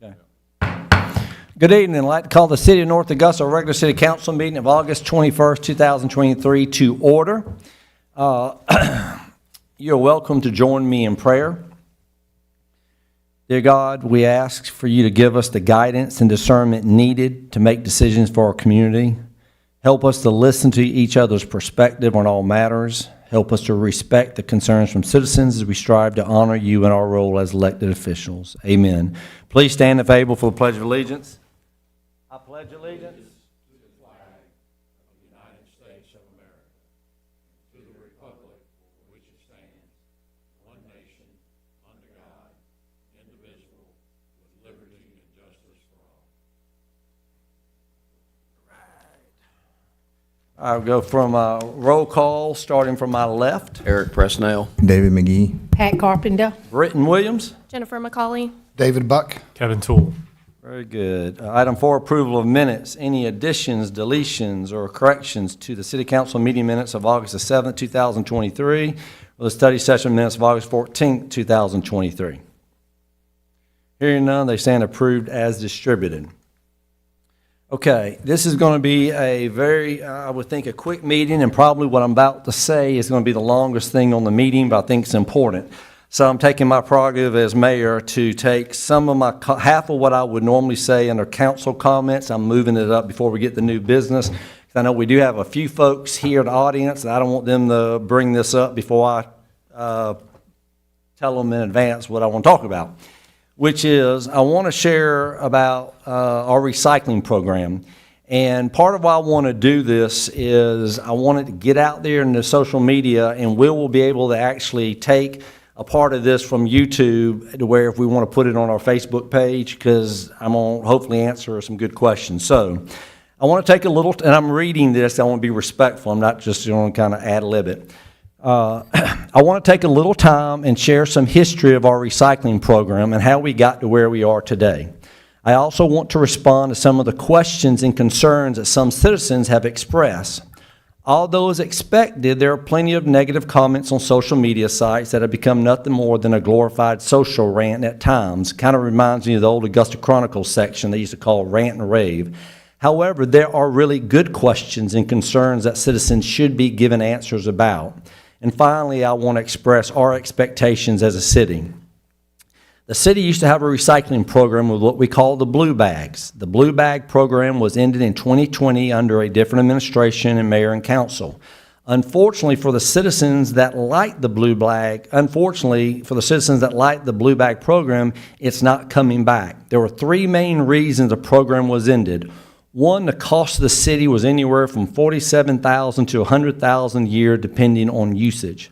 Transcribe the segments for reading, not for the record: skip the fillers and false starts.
Okay. Good evening. I'd like to call the City of North Augusta regular City Council meeting of August 21st, 2023 to order. You're welcome to join me in prayer. Dear God, we ask for you to give us the guidance and discernment needed to make decisions for our community. Help us to listen to each other's perspective on all matters. Help us to respect the concerns from citizens as we strive to honor you in our role as elected officials. Amen. Please stand if able for the Pledge of Allegiance. I pledge allegiance to the flag of the United States of America, to the republic for which it stands, one nation, under God, indivisible, with liberty and justice for all. I'll go from roll call, starting from my left. Eric Presnell. David McGee. Pat Carpenter. Britton Williams. Jennifer McCauley. David Buck. Kevin Toole. Very good. Item 4, approval of minutes. Any additions, deletions, or corrections to the City Council meeting minutes of August the 7th, 2023, or the study session minutes of August 14th, 2023? Hearing none, they stand approved as distributed. Okay, this is going to be a very, I would think, a quick meeting, and probably what I'm about to say is going to be the longest thing on the meeting, but I think it's important. So I'm taking my prerogative as mayor to take some of my, half of what I would normally say under council comments. I'm moving it up before we get the new business. I know we do have a few folks here in the audience, and I don't want them to bring this up before I tell them in advance what I want to talk about, which is I want to share about our recycling program. And part of why I want to do this is I wanted to get out there in the social media, and we'll be able to actually take a part of this from YouTube to where if we want to put it on our Facebook page, because I'm going to hopefully answer some good questions. So I want to take a little, and I'm reading this, I want to be respectful. I'm not just going to kind of ad-lib it. I want to take a little time and share some history of our recycling program and how we got to where we are today. I also want to respond to some of the questions and concerns that some citizens have expressed. Although as expected, there are plenty of negative comments on social media sites that have become nothing more than a glorified social rant at times. Kind of reminds me of the old Augusta Chronicle section they used to call rant and rave. However, there are really good questions and concerns that citizens should be given answers about. And finally, I want to express our expectations as a city. The city used to have a recycling program with what we call the blue bags. The blue bag program was ended in 2020 under a different administration and mayor and council. Unfortunately for the citizens that like the blue bag, program, it's not coming back. There were 3 main reasons the program was ended. One, the cost of the city was anywhere from $47,000 to $100,000 a year, depending on usage.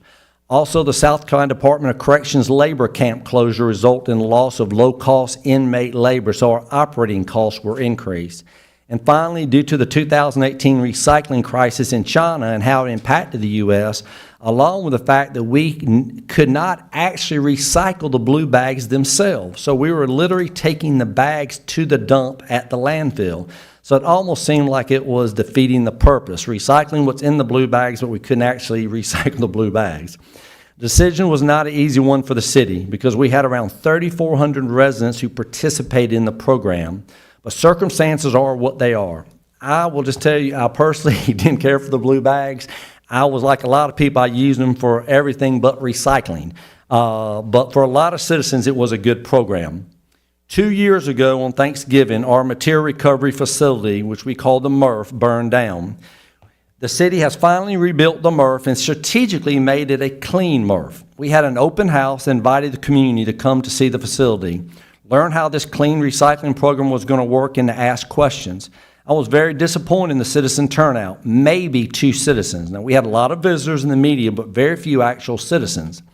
Also, the South Carolina Department of Corrections labor camp closure resulted in the loss of low-cost inmate labor, so our operating costs were increased. And finally, due to the 2018 recycling crisis in China and how it impacted the U.S., along with the fact that we could not actually recycle the blue bags themselves. So we were literally taking the bags to the dump at the landfill. So it almost seemed like it was defeating the purpose, recycling what's in the blue bags, but we couldn't actually recycle the blue bags. The decision was not an easy one for the city because we had around 3,400 residents who participated in the program, but circumstances are what they are. I will just tell you, I personally didn't care for the blue bags. I was like a lot of people, I used them for everything but recycling. But for a lot of citizens, it was a good program. 2 years ago on Thanksgiving, our material recovery facility, which we call the MRF, burned down. The city has finally rebuilt the MRF and strategically made it a clean MRF. We had an open house and invited the community to come to see the facility, learn how this clean recycling program was going to work, and to ask questions. I was very disappointed in the citizen turnout, maybe 2 citizens. Now, we had a lot of visitors in the media, but very few actual citizens.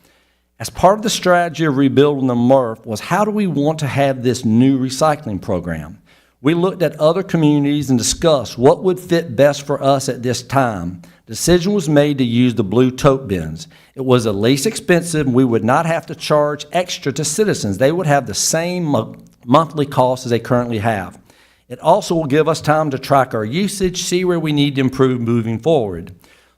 As part of the strategy of rebuilding the MRF was how do we want to have this new recycling program? We looked at other communities and discussed what would fit best for us at this time. The decision was made to use the blue tote bins. It was the least expensive, and we would not have to charge extra to citizens. They would have the same monthly cost as they currently have. It also will give us time to track our usage, see where we need to improve moving forward.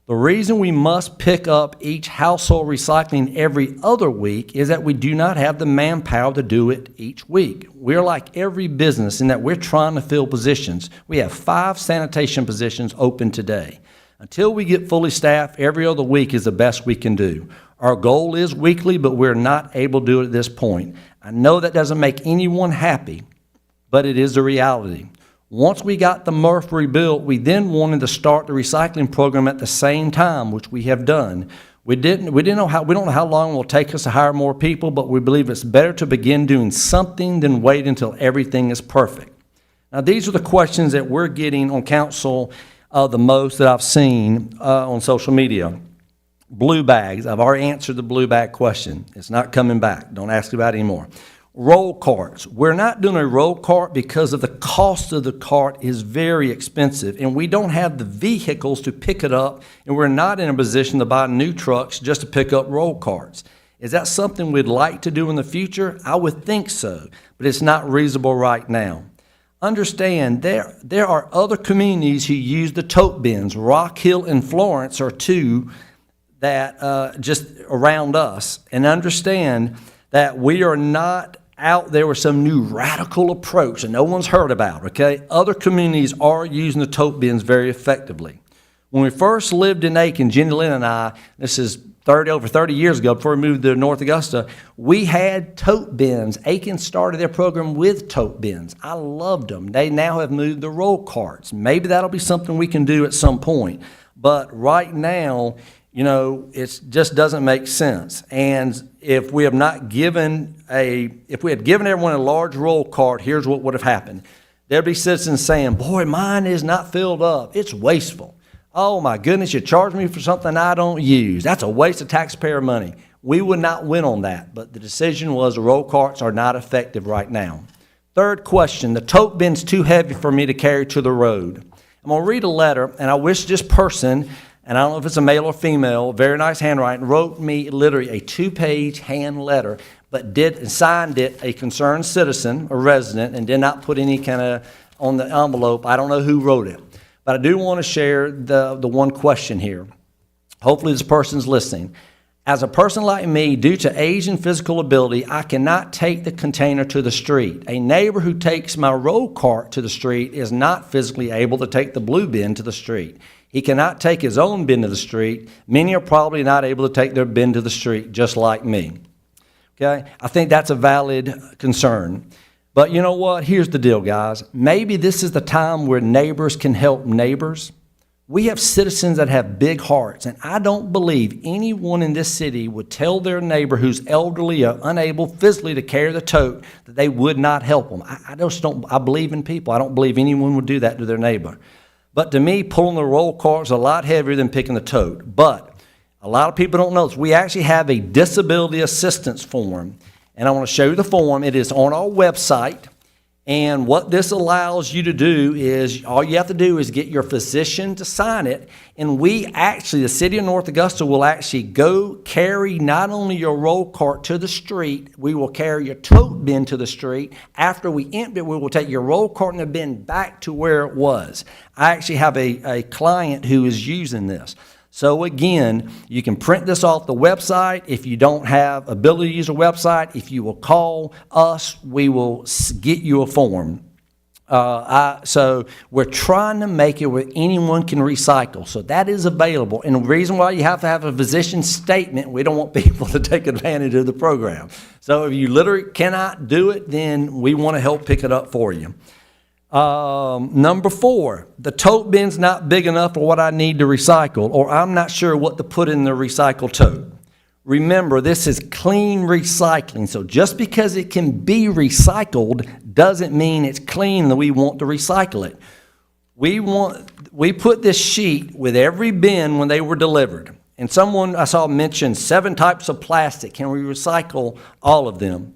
The reason we must pick up each household recycling every other week is that we do not have the manpower to do it each week. We're like every business in that we're trying to fill positions. We have 5 sanitation positions open today. Until we get fully staffed, every other week is the best we can do. Our goal is weekly, but we're not able to do it at this point. I know that doesn't make anyone happy, but it is the reality. Once we got the MRF rebuilt, we then wanted to start the recycling program at the same time, which we have done. We don't know how long it will take us to hire more people, but we believe it's better to begin doing something than wait until everything is perfect. Now, these are the questions that we're getting on council the most that I've seen on social media. Blue bags, I've already answered the blue bag question. It's not coming back. Don't ask about it anymore. Roll carts. We're not doing a roll cart because of the cost of the cart is very expensive, and we don't have the vehicles to pick it up, and we're not in a position to buy new trucks just to pick up roll carts. Is that something we'd like to do in the future? I would think so, but it's not reasonable right now. Understand, there are other communities who use the tote bins. Rock Hill and Florence are 2 that just around us, and understand that we are not out there with some new radical approach that no one's heard about, okay? Other communities are using the tote bins very effectively. When we first lived in Aiken, Jenny Lynn and I, this is over 30 years ago, before we moved to North Augusta, we had tote bins. Aiken started their program with tote bins. I loved them. They now have moved to roll carts. Maybe that'll be something we can do at some point. But right now, it just doesn't make sense. And if we had given everyone a large roll cart, here's what would have happened. There'd be citizens saying, boy, mine is not filled up. It's wasteful. Oh my goodness, you charge me for something I don't use. That's a waste of taxpayer money. We would not win on that, but the decision was the roll carts are not effective right now. Third question, the tote bin's too heavy for me to carry to the road. I'm gonna read a letter, and I wish this person, and I don't know if it's a male or female, very nice handwriting, wrote me literally a 2-page hand letter, but signed it a concerned citizen, a resident, and did not put any kind of on the envelope. I don't know who wrote it, but I do want to share the one question here. Hopefully this person's listening. As a person like me, due to age and physical ability, I cannot take the container to the street. A neighbor who takes my roll cart to the street is not physically able to take the blue bin to the street. He cannot take his own bin to the street. Many are probably not able to take their bin to the street, just like me. Okay? I think that's a valid concern. But you know what? Here's the deal, guys. Maybe this is the time where neighbors can help neighbors. We have citizens that have big hearts, and I don't believe anyone in this city would tell their neighbor who's elderly or unable physically to carry the tote that they would not help them. I believe in people. I don't believe anyone would do that to their neighbor. But to me, pulling the roll cart is a lot heavier than picking the tote. But a lot of people don't know this. We actually have a disability assistance form, and I want to show you the form. It is on our website, and what this allows you to do is all you have to do is get your physician to sign it, and the city of North Augusta will actually go carry not only your roll cart to the street, we will carry your tote bin to the street. After we empty it, we will take your roll cart and the bin back to where it was. I actually have a client who is using this. So again, you can print this off the website. If you don't have ability to use a website, if you will call us, we will get you a form. So we're trying to make it where anyone can recycle. So that is available. And the reason why you have to have a physician statement, we don't want people to take advantage of the program. So if you literally cannot do it, then we want to help pick it up for you. Number 4, the tote bin's not big enough for what I need to recycle, or I'm not sure what to put in the recycle tote. Remember, this is clean recycling, so just because it can be recycled doesn't mean it's clean that we want to recycle it. We put this sheet with every bin when they were delivered, and someone I saw mention 7 types of plastic. Can we recycle all of them?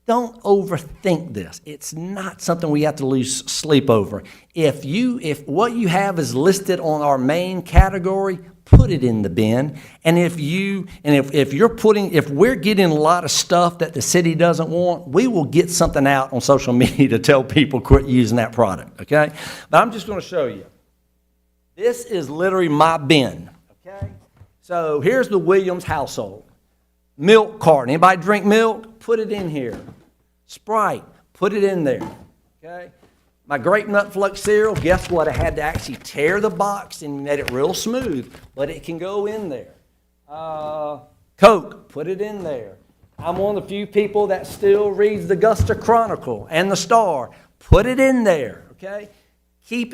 Don't overthink this. It's not something we have to lose sleep over. If what you have is listed on our main category, put it in the bin. And if we're getting a lot of stuff that the city doesn't want, we will get something out on social media to tell people quit using that product, okay? But I'm just going to show you. This is literally my bin, Okay? So here's the Williams household. Milk carton. Anybody drink milk? Put it in here. Sprite. Put it in there. Okay? My grape nut flux cereal, guess what? I had to actually tear the box and made it real smooth, but it can go in there. Coke, put it in there. I'm one of the few people that still reads the Augusta Chronicle and the Star. Put it in there, okay?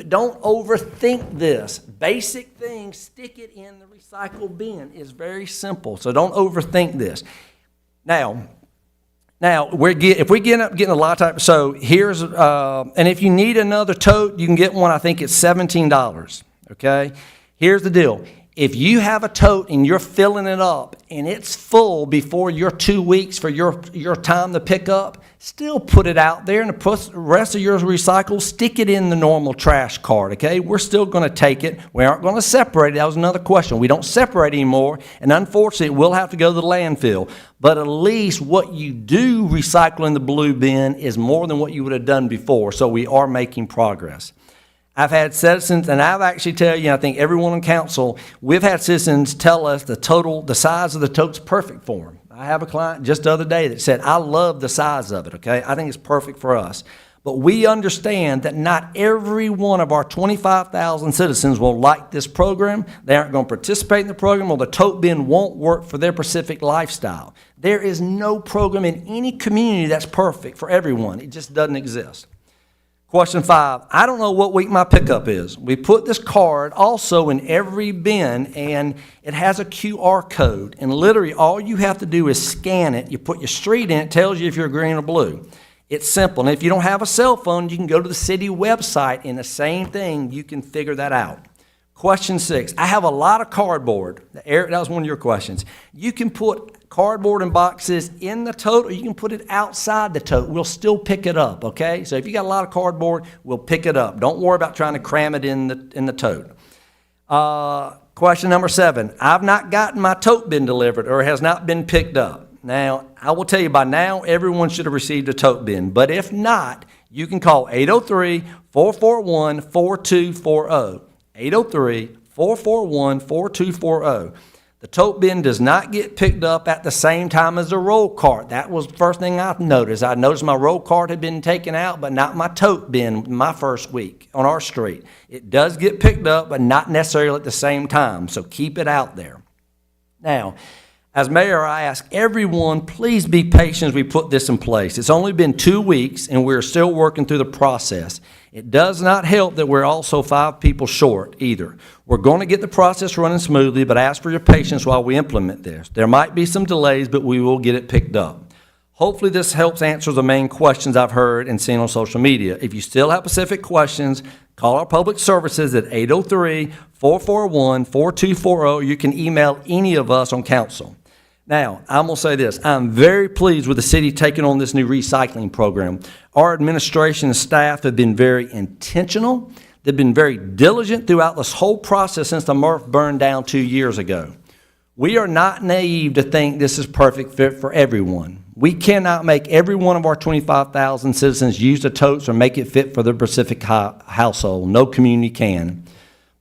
Don't overthink this. Basic things, stick it in the recycle bin. It's very simple, so don't overthink this. Now, if we're getting a lot of type, so here's, and if you need another tote, you can get one. I think it's $17, okay? Here's the deal. If you have a tote and you're filling it up and it's full before your 2 weeks for your time to pick up, still put it out there, and the rest of your recycles, stick it in the normal trash cart, okay? We're still going to take it. We aren't going to separate it. That was another question. We don't separate anymore, and unfortunately, we'll have to go to the landfill. But at least what you do recycle in the blue bin is more than what you would have done before, so we are making progress. I've had citizens, and I've actually tell you, I think everyone on council, we've had citizens tell us the size of the tote's perfect for them. I have a client just the other day that said, I love the size of it, okay? I think it's perfect for us. But we understand that not every one of our 25,000 citizens will like this program. They aren't going to participate in the program, or the tote bin won't work for their specific lifestyle. There is no program in any community that's perfect for everyone. It just doesn't exist. Question 5, I don't know what week my pickup is. We put this card also in every bin, and it has a QR code. And literally all you have to do is scan it. You put your street in, it tells you if you're green or blue. It's simple. And if you don't have a cell phone, you can go to the city website, and the same thing, you can figure that out. Question 6, I have a lot of cardboard. Eric, that was one of your questions. You can put cardboard and boxes in the tote, or you can put it outside the tote. We'll still pick it up, okay? So if you got a lot of cardboard, we'll pick it up. Don't worry about trying to cram it in the tote. Question number 7, I've not gotten my tote bin delivered, or it has not been picked up. Now, I will tell you, by now, everyone should have received a tote bin. But if not, you can call 803-441-4240. 803-441-4240. The tote bin does not get picked up at the same time as the roll cart. That was the first thing I noticed. I noticed my roll cart had been taken out, but not my tote bin my first week on our street. It does get picked up, but not necessarily at the same time, so keep it out there. Now, as mayor, I ask everyone, please be patient as we put this in place. It's only been 2 weeks, and we're still working through the process. It does not help that we're also 5 people short either. We're going to get the process running smoothly, but ask for your patience while we implement this. There might be some delays, but we will get it picked up. Hopefully this helps answer the main questions I've heard and seen on social media. If you still have specific questions, call our public services at 803-441-4240. You can email any of us on council. Now, I'm going to say this. I'm very pleased with the city taking on this new recycling program. Our administration and staff have been very intentional. They've been very diligent throughout this whole process since the MRF burned down 2 years ago. We are not naive to think this is perfect fit for everyone. We cannot make every one of our 25,000 citizens use the totes or make it fit for their specific household. No community can.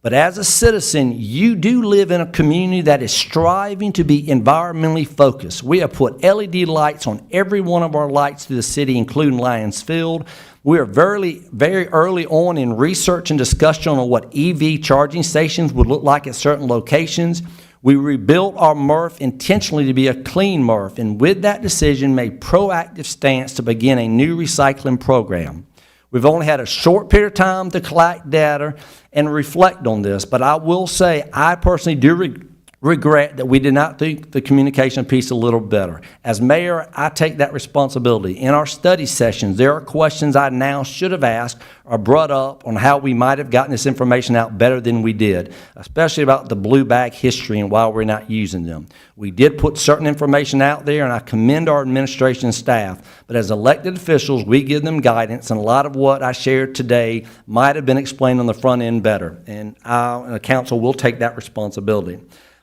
But as a citizen, you do live in a community that is striving to be environmentally focused. We have put LED lights on every one of our lights through the city, including Lions Field. We are very early on in research and discussion on what EV charging stations would look like at certain locations. We rebuilt our MRF intentionally to be a clean MRF, and with that decision, made proactive stance to begin a new recycling program. We've only had a short period of time to collect data and reflect on this, but I will say I personally do regret that we did not think the communication piece a little better. As mayor, I take that responsibility. In our study sessions, there are questions I now should have asked or brought up on how we might have gotten this information out better than we did, especially about the blue bag history and why we're not using them. We did put certain information out there, and I commend our administration and staff, but as elected officials, we give them guidance, and a lot of what I shared today might have been explained on the front end better, and the council will take that responsibility.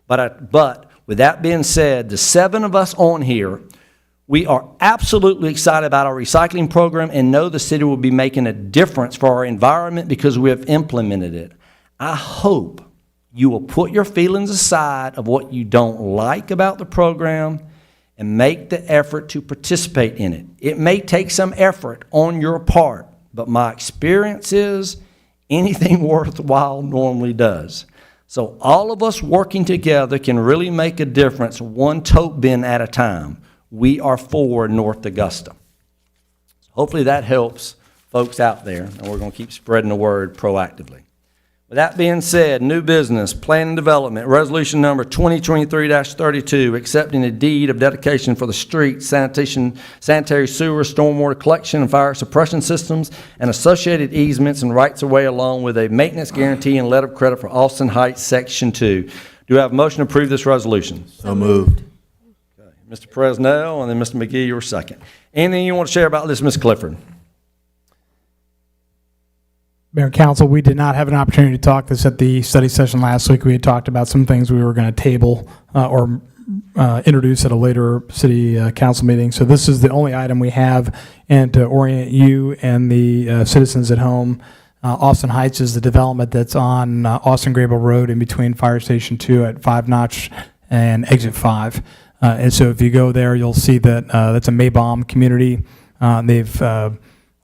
But with that being said, the 7 of us on here, we are absolutely excited about our recycling program and know the city will be making a difference for our environment because we have implemented it. I hope You will put your feelings aside of what you don't like about the program and make the effort to participate in it. It may take some effort on your part, but my experience is anything worthwhile normally does. So all of us working together can really make a difference, one tote bin at a time. We are for North Augusta. Hopefully that helps folks out there, and we're going to keep spreading the word proactively. With that being said, new business, plan and development, resolution number 2023-32, accepting a deed of dedication for the street, sanitation, sanitary sewer, stormwater collection, and fire suppression systems, and associated easements and rights-of-way, along with a maintenance guarantee and letter of credit for Austin Heights Section 2. Do I have a motion to approve this resolution? So moved. Okay. Mr. Presnell, and then Mr. McGee, your second. Anything you want to share about this, Ms. Clifford? Mayor and Council, we did not have an opportunity to talk this at the study session last week. We had talked about some things we were going to table or introduce at a later city council meeting. So this is the only item we have, and to orient you and the citizens at home, Austin Heights is the development that's on Austin Grable Road in between Fire Station 2 at 5 Notch and Exit 5. And so if you go there, you'll see that that's a Maybaum community. They've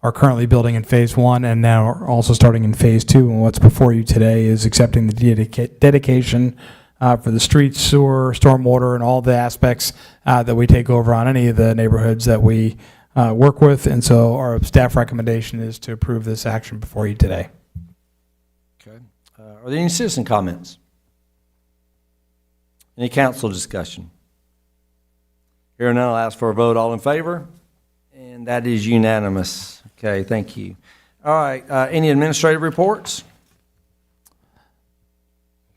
are currently building in phase 1 and now are also starting in phase 2. And what's before you today is accepting the dedication for the street, sewer, stormwater, and all the aspects that we take over on any of the neighborhoods that we work with. And so our staff recommendation is to approve this action before you today. Okay. Are there any citizen comments? Any council discussion? Hearing none, I'll ask for a vote. All in favor? And that is unanimous. Okay, thank you. All right, any administrative reports?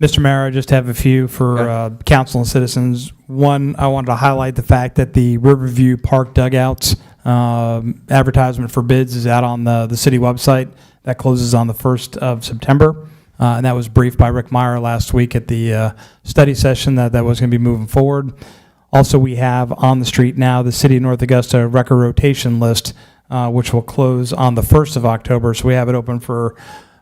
Mr. Mayor, I just have a few for council and citizens. One, I wanted to highlight the fact that the Riverview Park dugouts advertisement for bids is out on the city website. That closes on the 1st of September. And that was briefed by Rick Meyer last week at the study session that was going to be moving forward. Also, we have on the street now the City of North Augusta record rotation list, which will close on the 1st of October. So we have it open for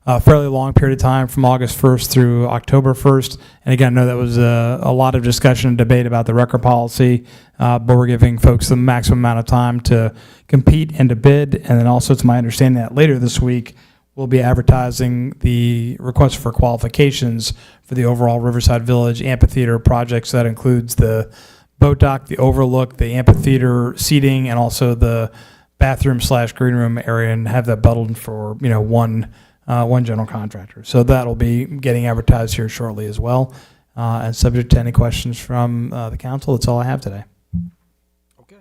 a fairly long period of time from August 1st through October 1st. And again, I know that was a lot of discussion and debate about the record policy, but we're giving folks the maximum amount of time to compete and to bid. And then also, it's my understanding that later this week, we'll be advertising the request for qualifications for the overall Riverside Village amphitheater project. So that includes the boat dock, the overlook, the amphitheater seating, and also the bathroom/green room area, and have that bundled for one general contractor. So that'll be getting advertised here shortly as well. And subject to any questions from the council, that's all I have today. Okay.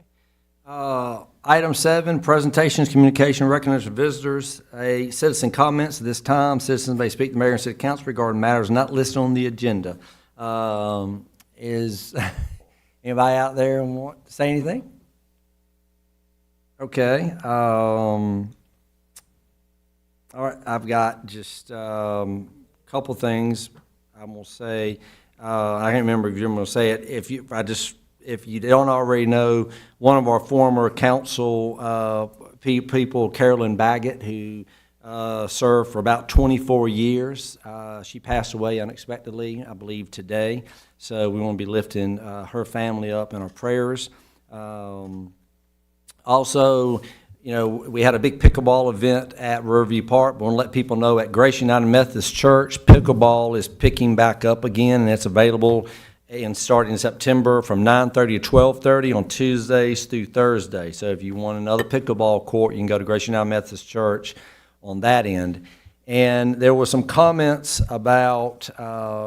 Item 7, presentations, communication, recognition of visitors. A citizen comments at this time. Citizens may speak to mayor and city council regarding matters not listed on the agenda. Is anybody out there and want to say anything? Okay. All right. I've got just a couple things I'm going to say. I can't remember if you're going to say it. If you don't already know, one of our former council people, Carolyn Baggett, who served for about 24 years, she passed away unexpectedly, I believe, today. So we want to be lifting her family up in our prayers. Also, we had a big pickleball event at Riverview Park. We want to let people know at Grace United Methodist Church, pickleball is picking back up again, and it's available and starting in September from 9:30 to 12:30 on Tuesdays through Thursday. So if you want another pickleball court, you can go to Grace United Methodist Church on that end. And there were some comments about,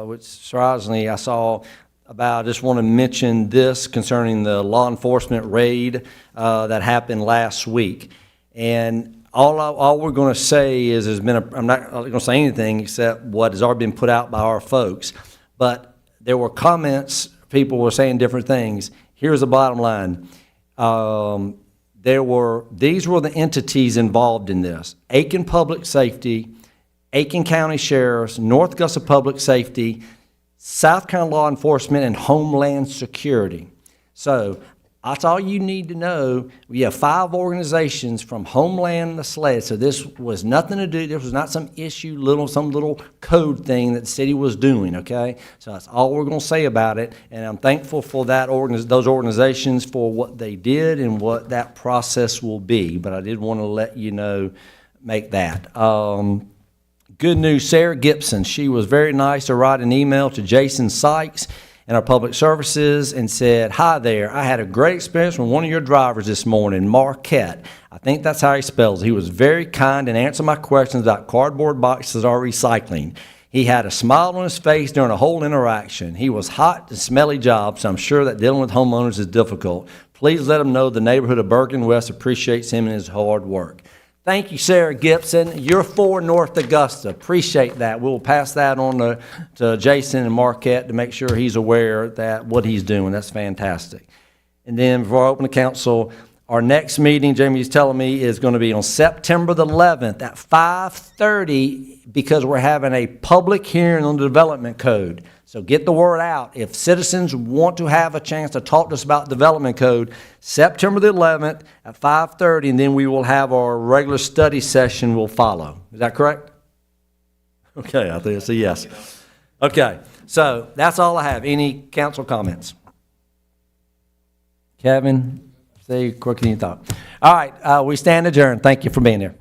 which surprisingly I saw about, I just want to mention this concerning the law enforcement raid that happened last week. And all we're going to say is I'm not going to say anything except what has already been put out by our folks. But there were comments, people were saying different things. Here's the bottom line. These were the entities involved in this: Aiken Public Safety, Aiken County Sheriffs, North Augusta Public Safety, South Carolina Law Enforcement, and Homeland Security. So That's all you need to know. We have 5 organizations from Homeland to SLED, so this was nothing to do, this was not some issue, some little code thing that the city was doing, okay? So that's all we're gonna say about it, and I'm thankful for those organizations for what they did and what that process will be, but I did wanna let you know, make that. Good news, Sarah Gibson, she was very nice to write an email to Jason Sykes in our public services and said, "Hi there, I had a great experience with one of your drivers this morning, Marquette." I think that's how he spells it. He was very kind and answered my questions about cardboard boxes or recycling. He had a smile on his face during the whole interaction. He was hot and smelly job, so I'm sure that dealing with homeowners is difficult. Please let him know the neighborhood of Bergen West appreciates him and his hard work. Thank you, Sarah Gibson. You're for North Augusta. Appreciate that. We'll pass that on to Jason and Marquette to make sure he's aware that what he's doing. That's fantastic. And then before I open the council, our next meeting, Jamie's telling me, is going to be on September the 11th at 5:30 because we're having a public hearing on the development code. So get the word out. If citizens want to have a chance to talk to us about development code, September the 11th at 5:30, and then we will have our regular study session will follow. Is that correct? Okay, I think it's a yes. Okay, so that's all I have. Any council comments? Kevin, say quickly you thought. All right, we stand adjourned. Thank you for being here.